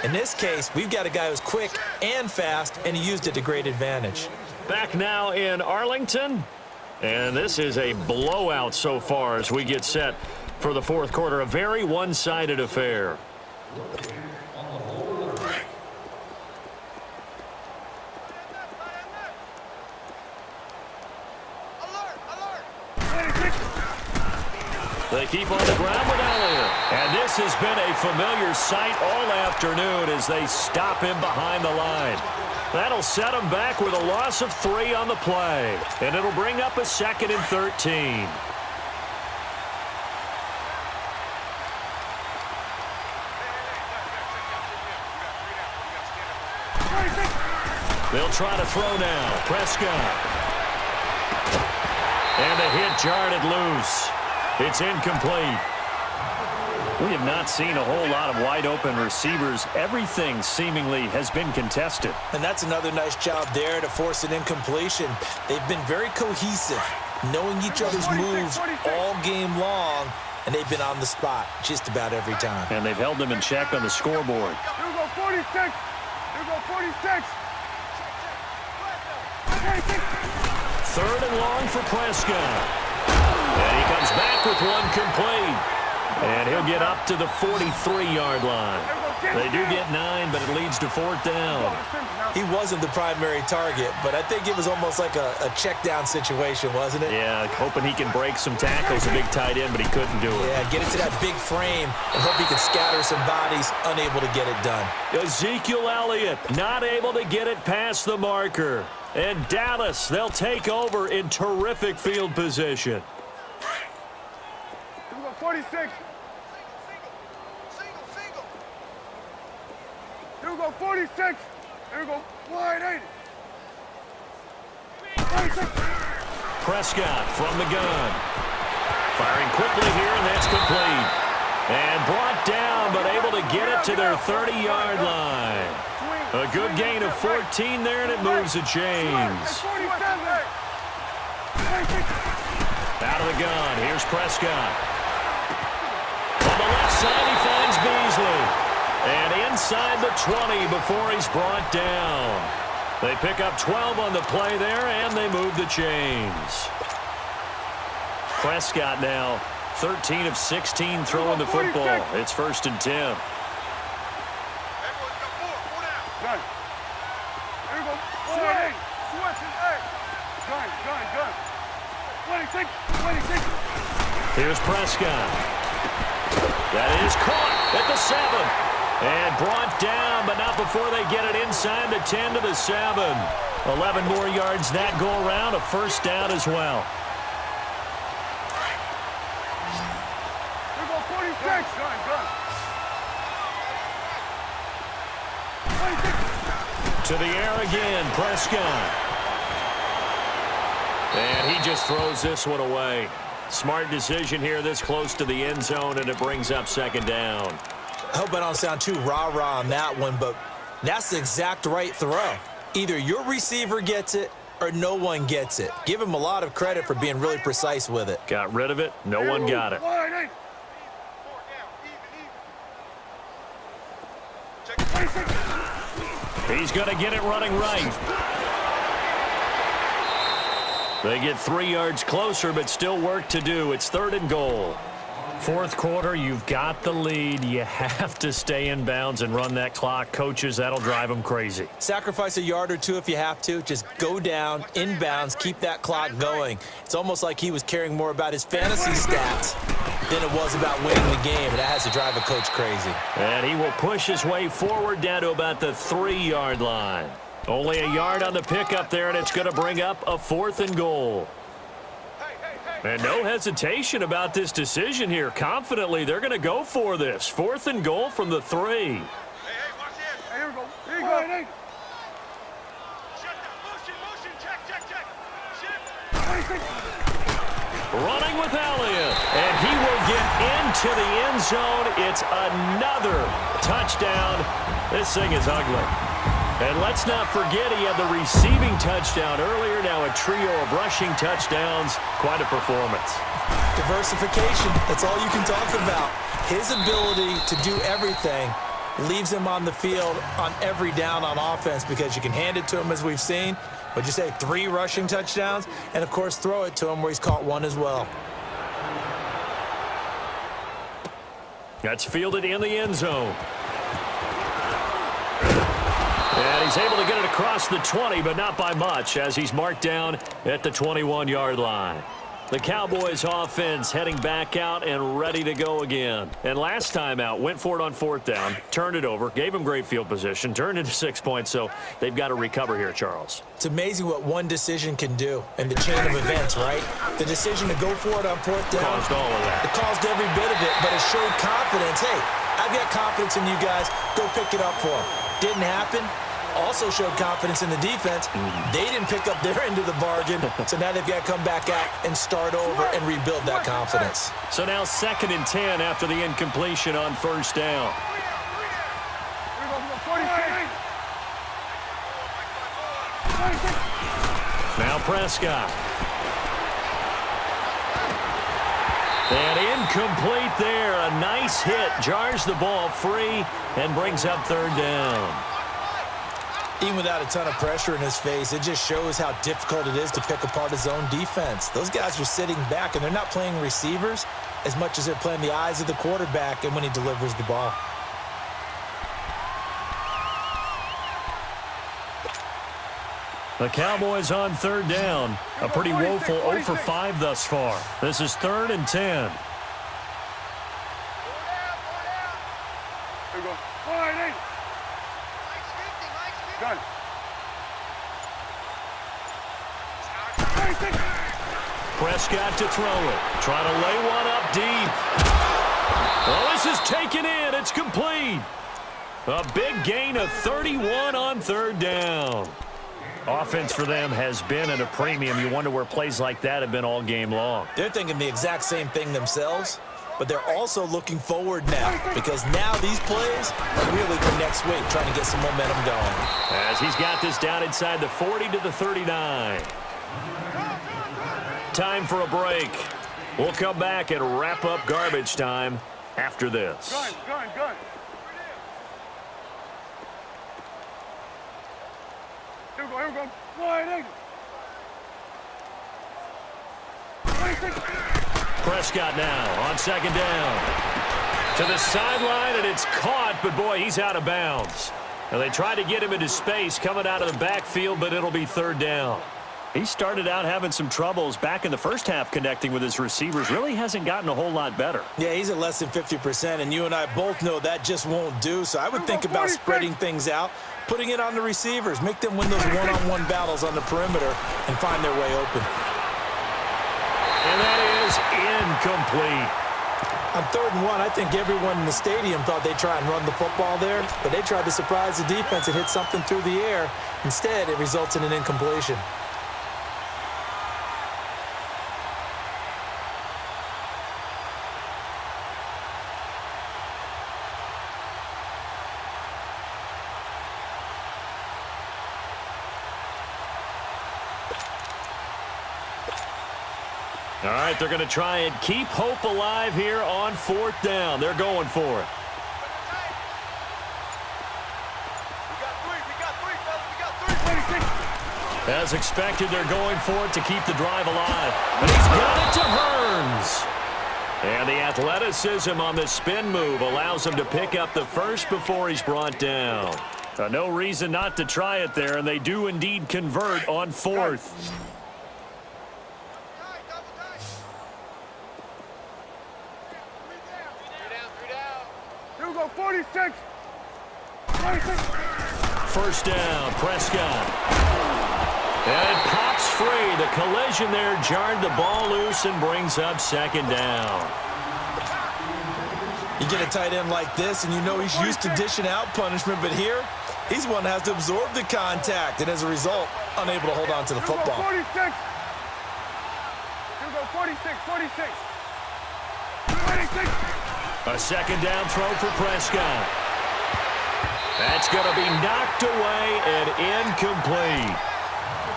In this case, we've got a guy who's quick and fast, and he used it to great advantage. Back now in Arlington, and this is a blowout so far as we get set for the fourth quarter. A very one-sided affair. They keep on the ground with Elliott. And this has been a familiar sight all afternoon as they stop him behind the line. That'll set him back with a loss of 3 on the play. And it'll bring up a 2nd and 13. They'll try to throw now. Prescott. And the hit jarred it loose. It's incomplete. We have not seen a whole lot of wide-open receivers. Everything seemingly has been contested. And that's another nice job there to force an incompletion. They've been very cohesive, knowing each other's moves all game long, and they've been on the spot just about every time. And they've held them in check on the scoreboard. Here we go, 46. Here we go, 46. 3rd and long for Prescott. And he comes back with one complete. And he'll get up to the 43-yard line. They do get 9, but it leads to 4th down. He wasn't the primary target, but I think it was almost like a check-down situation, wasn't it? Yeah, hoping he can break some tackles, a big tight end, but he couldn't do it. Yeah, get it to that big frame and hope he can scatter some bodies, unable to get it done. Ezekiel Elliott not able to get it past the marker. And Dallas, they'll take over in terrific field position. Here we go, 46. Here we go, 46. Here we go, wide 8. 46. Prescott from the gun. Firing quickly here, and that's complete. And brought down, but able to get it to their 30-yard line. A good gain of 14 there, and it moves the chains. Out of the gun, here's Prescott. On the left side, he finds Beasley. And inside the 20 before he's brought down. They pick up 12 on the play there, and they move the chains. Prescott now 13 of 16 throwing the football. It's 1st and 10. Here's Prescott. That is caught at the 7. And brought down, but not before they get it inside the 10 to the 7. 11 more yards that go around, a 1st down as well. Here we go, 46. To the air again, Prescott. And he just throws this one away. Smart decision here this close to the end zone, and it brings up 2nd down. I hope I don't sound too rah-rah on that one, but that's the exact right throw. Either your receiver gets it or no one gets it. Give him a lot of credit for being really precise with it. Got rid of it. No one got it. He's going to get it running right. They get 3 yards closer, but still work to do. It's 3rd and goal. Fourth quarter, you've got the lead. You have to stay in bounds and run that clock. Coaches, that'll drive them crazy. Sacrifice a yard or two if you have to. Just go down, in bounds, keep that clock going. It's almost like he was caring more about his fantasy stats than it was about winning the game. And that has to drive a coach crazy. And he will push his way forward down to about the 3-yard line. Only a yard on the pickup there, and it's going to bring up a 4th and goal. And no hesitation about this decision here. Confidently, they're going to go for this. 4th and goal from the 3. Hey, watch this. Hey, here we go. Here you go. Hey. Motion. Check. Running with Elliott. And he will get into the end zone. It's another touchdown. This thing is ugly. And let's not forget he had the receiving touchdown earlier. Now a trio of rushing touchdowns. Quite a performance. Diversification. That's all you can talk about. His ability to do everything leaves him on the field on every down on offense because you can hand it to him, as we've seen. What'd you say, 3 rushing touchdowns? And, of course, throw it to him where he's caught 1 as well. That's fielded in the end zone. And he's able to get it across the 20, but not by much, as he's marked down at the 21-yard line. The Cowboys offense heading back out and ready to go again. And last time out, went for it on 4th down, turned it over, gave him great field position, turned into 6 points, so they've got to recover here, Charles. It's amazing what one decision can do in the chain of events, right? The decision to go for it on 4th down. Caused all of that. It caused every bit of it, but it showed confidence. Hey, I've got confidence in you guys. Go pick it up for them. Didn't happen. Also showed confidence in the defense. They didn't pick up their end of the bargain, so now they've got to come back out and start over and rebuild that confidence. So now 2nd and 10 after the incompletion on 1st down. Now Prescott. And incomplete there. A nice hit. Jars the ball free and brings up 3rd down. Even without a ton of pressure in his face, it just shows how difficult it is to pick apart his own defense. Those guys are sitting back, and they're not playing receivers as much as they're playing the eyes of the quarterback and when he delivers the ball. The Cowboys on 3rd down. A pretty woeful 0 for 5 thus far. This is 3rd and 10. Here we go. 4-8. Done. Prescott to throw it. Trying to lay one up deep. Well, this is taken in. It's complete. A big gain of 31 on 3rd down. Offense for them has been at a premium. You wonder where plays like that have been all game long. They're thinking the exact same thing themselves, but they're also looking forward now because now these plays are really for next week, trying to get some momentum going. As he's got this down inside the 40 to the 39. Time for a break. We'll come back and wrap up garbage time after this. Gun. Here we go. 4-8. Prescott now on 2nd down. To the sideline, and it's caught, but boy, he's out of bounds. Now they tried to get him into space coming out of the backfield, but it'll be 3rd down. He started out having some troubles back in the first half connecting with his receivers. Really hasn't gotten a whole lot better. Yeah, he's at less than 50%, and you and I both know that just won't do. So I would think about spreading things out, putting it on the receivers, make them win those one-on-one battles on the perimeter and find their way open. And that is incomplete. On 3rd and 1, I think everyone in the stadium thought they'd try and run the football there, but they tried to surprise the defense and hit something through the air. Instead, it results in an incompletion. All right, they're going to try and keep hope alive here on 4th down. They're going for it. As expected, they're going for it to keep the drive alive. And he's got it to Hearns. And the athleticism on the spin move allows him to pick up the first before he's brought down. No reason not to try it there, and they do indeed convert on 4th. Here we go. 46. 46. 1st down, Prescott. And it pops free. The collision there jarred the ball loose and brings up 2nd down. You get a tight end like this, and you know he's used to dishing out punishment, but here, he's one that has to absorb the contact, and as a result, unable to hold on to the football. 46. Here we go. 46. 46. 46. A 2nd down throw for Prescott. That's going to be knocked away and incomplete.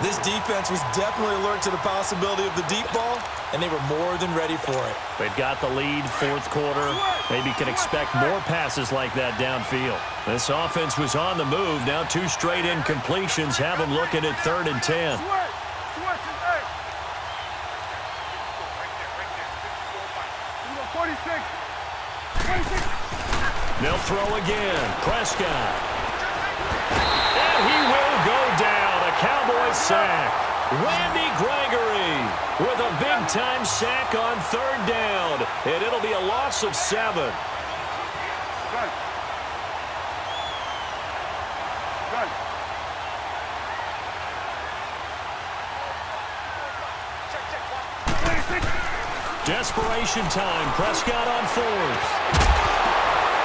This defense was definitely alert to the possibility of the deep ball, and they were more than ready for it. They've got the lead, fourth quarter. Maybe can expect more passes like that downfield. This offense was on the move. Now 2 straight incompletions have them looking at 3rd and 10. They'll throw again. Prescott. And he will go down. A Cowboys sack. Randy Gregory with a big-time sack on 3rd down. And it'll be a loss of 7. Good. Good. Desperation time. Prescott on 4th.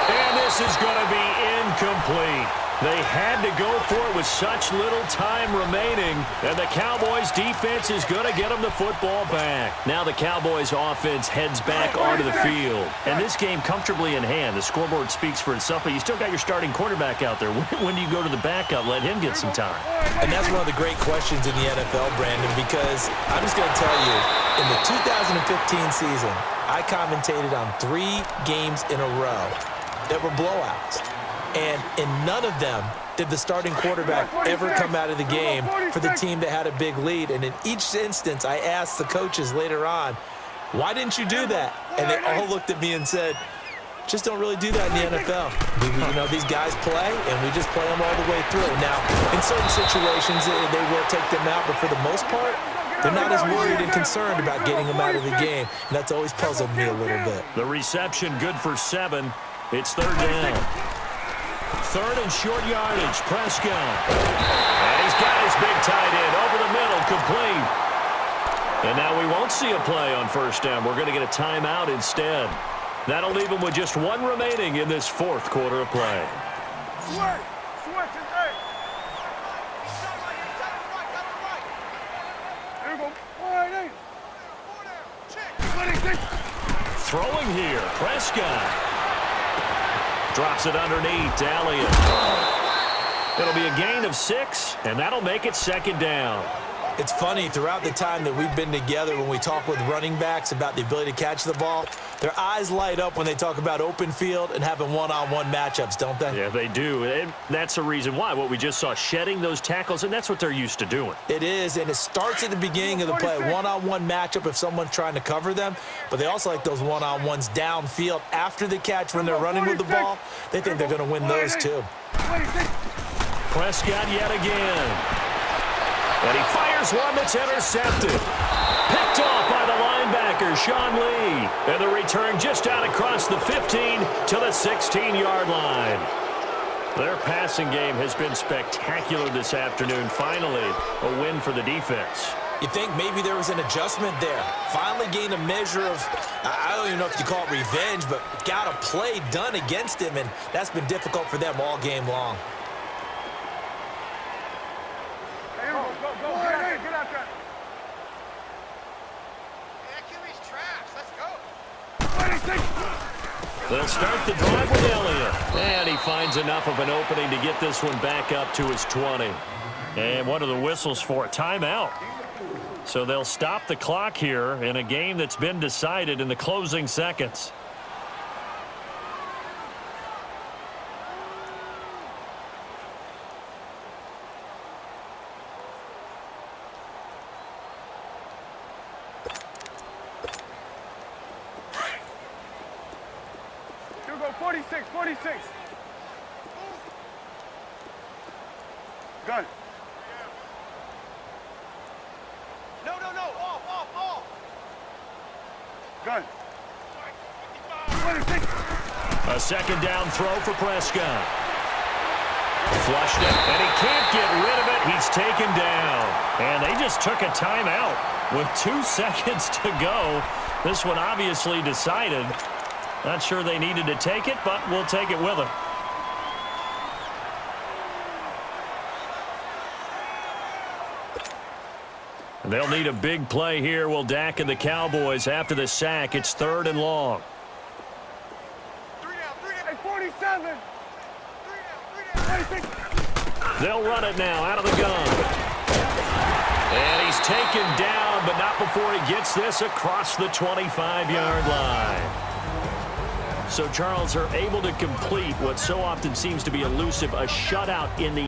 And this is going to be incomplete. They had to go for it with such little time remaining, and the Cowboys' defense is going to get them the football back. Now the Cowboys' offense heads back onto the field. And this game comfortably in hand. The scoreboard speaks for itself, but you still got your starting quarterback out there. When do you go to the backup? Let him get some time. And that's one of the great questions in the NFL, Brandon, because I'm just going to tell you, in the 2015 season, I commentated on 3 games in a row that were blowouts. And in none of them did the starting quarterback ever come out of the game for the team that had a big lead. And in each instance, I asked the coaches later on, why didn't you do that? And they all looked at me and said, just don't really do that in the NFL. These guys play, and we just play them all the way through. Now, in certain situations, they will take them out, but for the most part, they're not as worried and concerned about getting them out of the game. And that's always puzzled me a little bit. The reception good for 7. It's 3rd down. 3rd and short yardage. Prescott. And he's got his big tight end over the middle, complete. And now we won't see a play on 1st down. We're going to get a timeout instead. That'll leave him with just 1 remaining in this 4th quarter of play. Throwing here. Prescott. Drops it underneath to Elliott. It'll be a gain of 6, and that'll make it 2nd down. It's funny, throughout the time that we've been together, when we talk with running backs about the ability to catch the ball, their eyes light up when they talk about open field and having one-on-one matchups, don't they? Yeah, they do. And that's the reason why. What we just saw, shedding those tackles, and that's what they're used to doing. It is, and it starts at the beginning of the play. One-on-one matchup if someone's trying to cover them, but they also like those one-on-ones downfield after the catch when they're running with the ball. They think they're going to win those too. Prescott yet again. And he fires one that's intercepted. Picked off by the linebacker, Sean Lee. And the return just out across the 15 to the 16-yard line. Their passing game has been spectacular this afternoon. Finally, a win for the defense. You think maybe there was an adjustment there. Finally gained a measure of, I don't even know if you call it revenge, but got a play done against him, and that's been difficult for them all game long. They'll start the drive with Elliott. And he finds enough of an opening to get this one back up to his 20. And what are the whistles for? A timeout. So they'll stop the clock here in a game that's been decided in the closing seconds. You go 46, 46. Gun. No, off. Gun. 26. A second down throw for Prescott. Flushed it, and he can't get rid of it. He's taken down. And they just took a timeout with 2 seconds to go. This one obviously decided. Not sure they needed to take it, but we'll take it with them. They'll need a big play here. Will Dak and the Cowboys after the sack. It's 3rd and long. 3 down, 47. 3 down, 26. They'll run it now out of the gun. He's taken down, but not before he gets this across the 25-yard line. So Charles are able to complete what so often seems to be elusive, a shutout in the